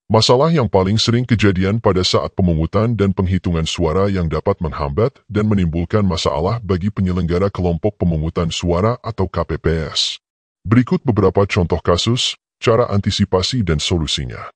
Masalah yang paling sering kejadian pada saat pemungutan dan penghitungan suara yang dapat menghambat dan menimbulkan masalah bagi penyelenggara kelompok pemungutan suara atau KPPS. Berikut beberapa contoh kasus, cara antisipasi dan solusinya.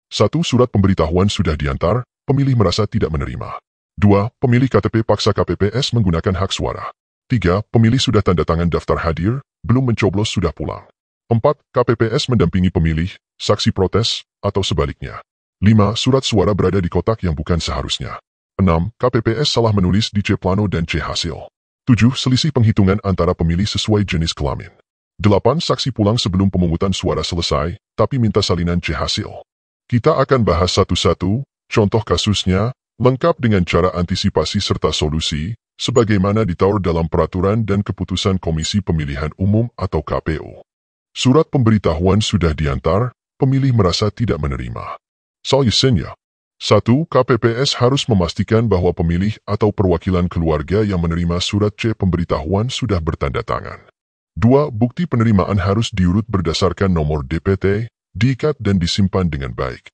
1. Surat pemberitahuan sudah diantar, pemilih merasa tidak menerima. 2. Pemilih KTP paksa KPPS menggunakan hak suara. 3. Pemilih sudah tanda tangan daftar hadir, belum mencoblos sudah pulang. 4. KPPS mendampingi pemilih, saksi protes, atau sebaliknya. 5. Surat suara berada di kotak yang bukan seharusnya. 6. KPPS salah menulis di C plano dan C hasil. 7. Selisih penghitungan antara pemilih sesuai jenis kelamin. 8. Saksi pulang sebelum pemungutan suara selesai, tapi minta salinan C hasil. Kita akan bahas satu-satu, contoh kasusnya, lengkap dengan cara antisipasi serta solusi, sebagaimana ditaur dalam peraturan dan keputusan Komisi Pemilihan Umum atau KPU. Surat pemberitahuan sudah diantar, pemilih merasa tidak menerima. Solusinya: 1. KPPS harus memastikan bahwa pemilih atau perwakilan keluarga yang menerima surat C pemberitahuan sudah bertanda tangan. 2. Bukti penerimaan harus diurut berdasarkan nomor DPT, diikat dan disimpan dengan baik.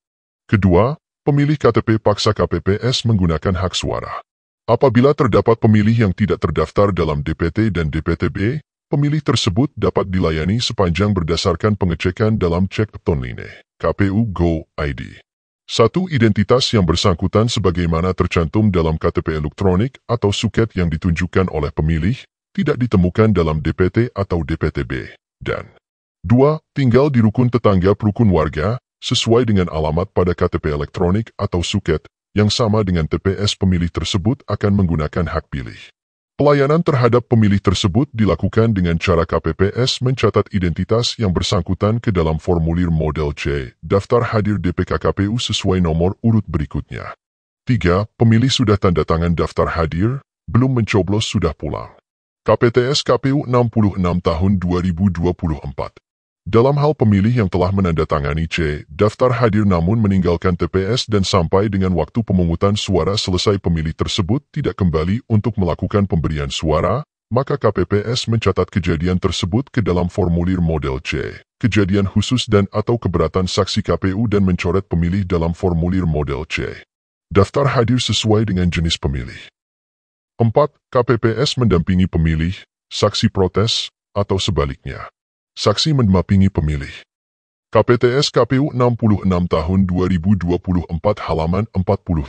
Kedua, pemilih KTP paksa KPPS menggunakan hak suara. Apabila terdapat pemilih yang tidak terdaftar dalam DPT dan DPTB, pemilih tersebut dapat dilayani sepanjang berdasarkan pengecekan dalam cek online KPU Go ID. 1. Identitas yang bersangkutan sebagaimana tercantum dalam KTP elektronik atau suket yang ditunjukkan oleh pemilih, tidak ditemukan dalam DPT atau DPTB. Dan 2. Tinggal di rukun tetangga rukun warga, sesuai dengan alamat pada KTP elektronik atau suket, yang sama dengan TPS pemilih tersebut akan menggunakan hak pilih. Pelayanan terhadap pemilih tersebut dilakukan dengan cara KPPS mencatat identitas yang bersangkutan ke dalam formulir model C, daftar hadir DPK KPU sesuai nomor urut berikutnya. 3. Pemilih sudah tanda tangan daftar hadir, belum mencoblos sudah pulang. KPTS KPU 66 tahun 2024. Dalam hal pemilih yang telah menandatangani C, daftar hadir namun meninggalkan TPS dan sampai dengan waktu pemungutan suara selesai pemilih tersebut tidak kembali untuk melakukan pemberian suara, maka KPPS mencatat kejadian tersebut ke dalam formulir model C, kejadian khusus dan atau keberatan saksi KPU dan mencoret pemilih dalam formulir model C. Daftar hadir sesuai dengan jenis pemilih. 4. KPPS mendampingi pemilih, saksi protes, atau sebaliknya. Saksi mendampingi pemilih. KPTS KPU 66 tahun 2024 halaman 45.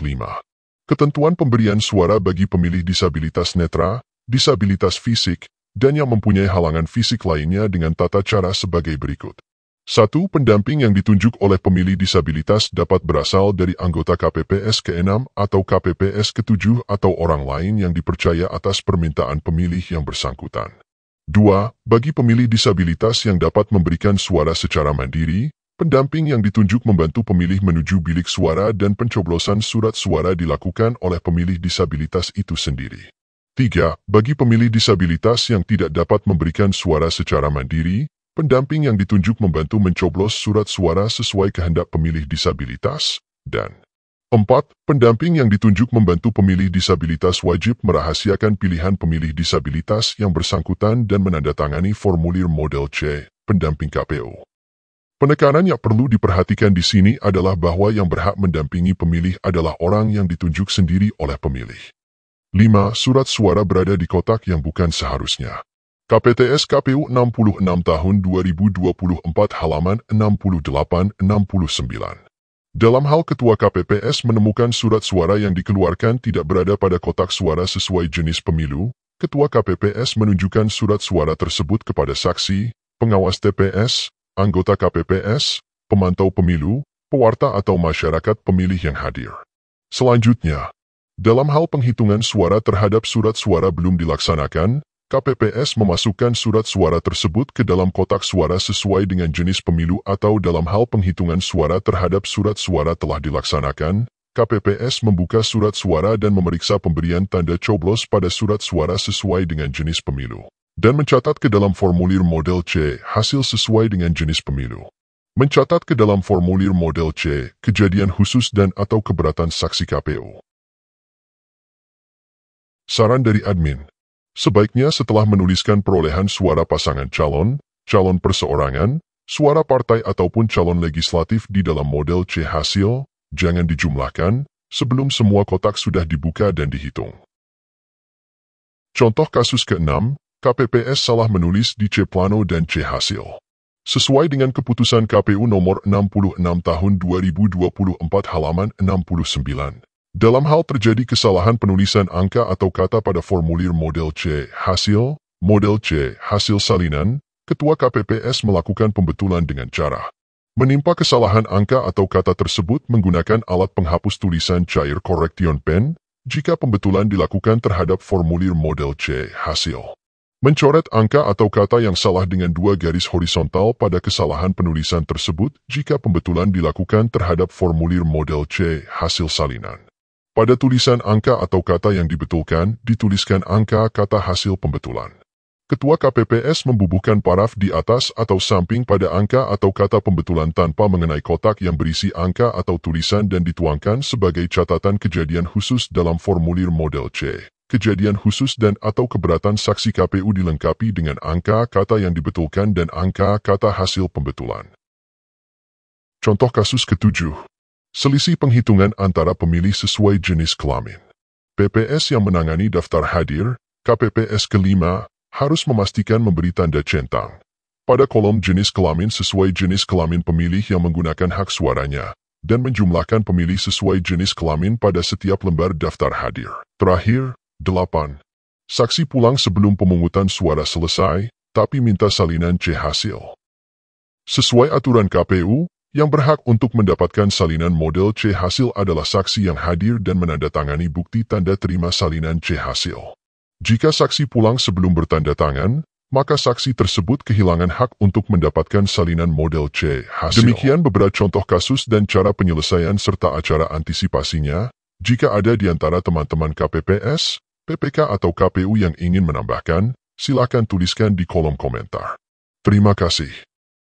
Ketentuan pemberian suara bagi pemilih disabilitas netra, disabilitas fisik, dan yang mempunyai halangan fisik lainnya dengan tata cara sebagai berikut. 1. Pendamping yang ditunjuk oleh pemilih disabilitas dapat berasal dari anggota KPPS ke-6 atau KPPS ke-7 atau orang lain yang dipercaya atas permintaan pemilih yang bersangkutan. 2. Bagi pemilih disabilitas yang dapat memberikan suara secara mandiri, pendamping yang ditunjuk membantu pemilih menuju bilik suara dan pencoblosan surat suara dilakukan oleh pemilih disabilitas itu sendiri. 3. Bagi pemilih disabilitas yang tidak dapat memberikan suara secara mandiri, pendamping yang ditunjuk membantu mencoblos surat suara sesuai kehendak pemilih disabilitas. Dan 4. Pendamping yang ditunjuk membantu pemilih disabilitas wajib merahasiakan pilihan pemilih disabilitas yang bersangkutan dan menandatangani formulir model C, pendamping KPU. Penekanan yang perlu diperhatikan di sini adalah bahwa yang berhak mendampingi pemilih adalah orang yang ditunjuk sendiri oleh pemilih. 5. Surat suara berada di kotak yang bukan seharusnya. KPTS KPU 66 tahun 2024 halaman 68-69. Dalam hal Ketua KPPS menemukan surat suara yang dikeluarkan tidak berada pada kotak suara sesuai jenis pemilu, Ketua KPPS menunjukkan surat suara tersebut kepada saksi, pengawas TPS, anggota KPPS, pemantau pemilu, pewarta atau masyarakat pemilih yang hadir. Selanjutnya, dalam hal penghitungan suara terhadap surat suara belum dilaksanakan, KPPS memasukkan surat suara tersebut ke dalam kotak suara sesuai dengan jenis pemilu atau dalam hal penghitungan suara terhadap surat suara telah dilaksanakan, KPPS membuka surat suara dan memeriksa pemberian tanda coblos pada surat suara sesuai dengan jenis pemilu, dan mencatat ke dalam formulir model C hasil sesuai dengan jenis pemilu. Mencatat ke dalam formulir model C kejadian khusus dan atau keberatan saksi KPU. Saran dari admin. Sebaiknya setelah menuliskan perolehan suara pasangan calon perseorangan, Suara partai ataupun calon legislatif di dalam model C hasil jangan dijumlahkan sebelum semua kotak sudah dibuka dan dihitung. Contoh kasus ke-6, KPPS salah menulis di C plano dan C hasil. Sesuai dengan keputusan KPU nomor 66 tahun 2024 halaman 69. Dalam hal terjadi kesalahan penulisan angka atau kata pada formulir model C hasil salinan, Ketua KPPS melakukan pembetulan dengan cara menimpa kesalahan angka atau kata tersebut menggunakan alat penghapus tulisan cair correction pen jika pembetulan dilakukan terhadap formulir model C hasil. Mencoret angka atau kata yang salah dengan 2 garis horizontal pada kesalahan penulisan tersebut jika pembetulan dilakukan terhadap formulir model C hasil salinan. Pada tulisan angka atau kata yang dibetulkan, dituliskan angka kata hasil pembetulan. Ketua KPPS membubuhkan paraf di atas atau samping pada angka atau kata pembetulan tanpa mengenai kotak yang berisi angka atau tulisan dan dituangkan sebagai catatan kejadian khusus dalam formulir model C. Kejadian khusus dan atau keberatan saksi KPU dilengkapi dengan angka kata yang dibetulkan dan angka kata hasil pembetulan. Contoh kasus ke-7. Selisih penghitungan antara pemilih sesuai jenis kelamin. PPS yang menangani daftar hadir, KPPS ke-5, harus memastikan memberi tanda centang pada kolom jenis kelamin sesuai jenis kelamin pemilih yang menggunakan hak suaranya, dan menjumlahkan pemilih sesuai jenis kelamin pada setiap lembar daftar hadir. Terakhir, 8. Saksi pulang sebelum pemungutan suara selesai, tapi minta salinan C hasil. Sesuai aturan KPU, yang berhak untuk mendapatkan salinan model C hasil adalah saksi yang hadir dan menandatangani bukti tanda terima salinan C hasil. Jika saksi pulang sebelum bertanda tangan, maka saksi tersebut kehilangan hak untuk mendapatkan salinan model C hasil. Demikian beberapa contoh kasus dan cara penyelesaian serta acara antisipasinya. Jika ada di antara teman-teman KPPS, PPK atau KPU yang ingin menambahkan, silakan tuliskan di kolom komentar. Terima kasih.